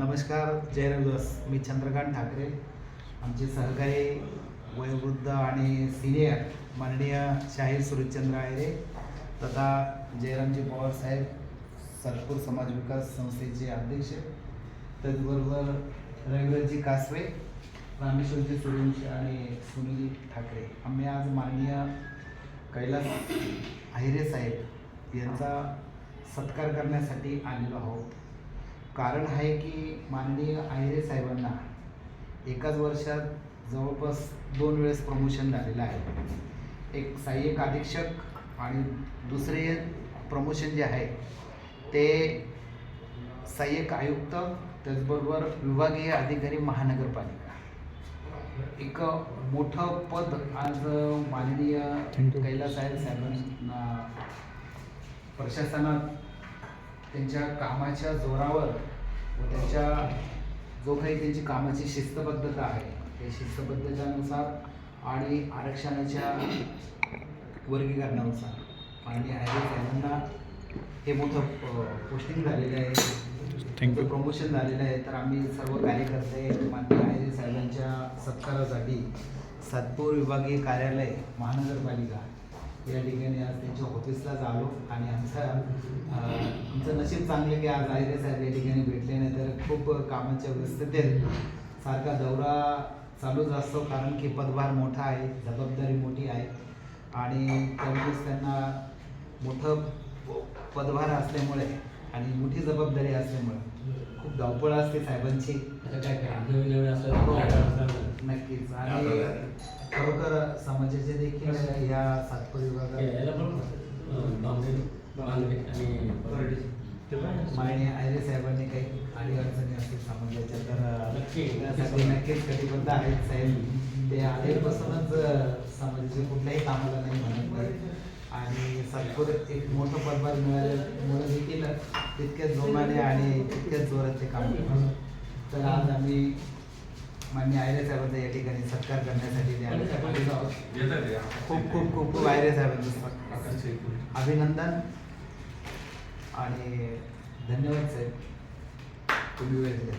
नमस्कार, जय रविदास. मी चंद्रकांत ठाकरे. आमचे सहकारी वयोवृद्ध आणि सिनियर माननीय शाहीर सुरेशचंद्र आयरे तथा जयरामजी पवार साहेब सातपूर समाज विकास संस्थेचे अध्यक्ष, त्याचबरोबर रविराजजी कासवे, रामेश्वरजी सूर्यवंशी आणि सुनील ठाकरे. आम्ही आज माननीय कैलास आहिरे साहेब यांचा सत्कार करण्यासाठी आलेलो आहोत. कारण आहे की माननीय आहिरे साहेबांना एकाच वर्षात जवळपास 2 वेळेस प्रमोशन झालेलं आहे. एक सहाय्यक अधीक्षक आणि दुसरे प्रमोशन जे आहे ते सहाय्यक आयुक्त, त्याचबरोबर विभागीय अधिकारी महानगरपालिका. एक मोठं पद आज माननीय कैलास आहिरे साहेबांना प्रशासनात त्यांच्या कामाच्या जोरावर व त्यांच्या जो काही त्यांची कामाची शिस्तबद्धता आहे त्या शिस्तबद्धतेनुसार आणि आरक्षणाच्या वर्गीकरणानुसार माननीय आहिरे साहेबांना हे मोठं पोस्टिंग झालेलं आहे, त्यांचं प्रमोशन झालेलं आहे. तर आम्ही सर्व कार्यकर्ते माननीय आहिरे साहेबांच्या सत्कारासाठी सातपूर विभागीय कार्यालय महानगरपालिका या ठिकाणी आज त्यांच्या ऑफिसलाच आलो आणि आमचं नशीब चांगलं की आज आहिरे साहेब या ठिकाणी भेटले, नाही तर खूप कामाच्या व्यस्ततेत सारखा दौरा चालूच असतो. कारण की पदभार मोठा आहे, जबाबदारी मोठी आहे आणि त्यामुळेच त्यांना मोठं पदभार असल्यामुळे आणि मोठी जबाबदारी असल्यामुळे खूप धावपळ असते साहेबांची. नक्कीच. आणि खरोखर समाजाचे देखील या सातपूर विभागात माननीय आहिरे साहेबांनी काही अडीअडचणी असतील समाजाच्या, तर त्यासाठी नक्कीच कटिबद्ध आहेत साहेब. ते आधीपासूनच समाजाच्या कुठल्याही कामाला नाही म्हणत नाही आणि सातपूर एक मोठं पदभार मिळाल्यामुळे देखील तितक्याच जोमाने आणि तितक्याच जोरात ते काम करतात. तर आज आम्ही माननीय आहिरे साहेबांचा या ठिकाणी सत्कार करण्यासाठी खूप खूप खूप खूप आहिरे साहेबांचं अभिनंदन आणि धन्यवाद साहेब, तुम्ही वेळ दिला.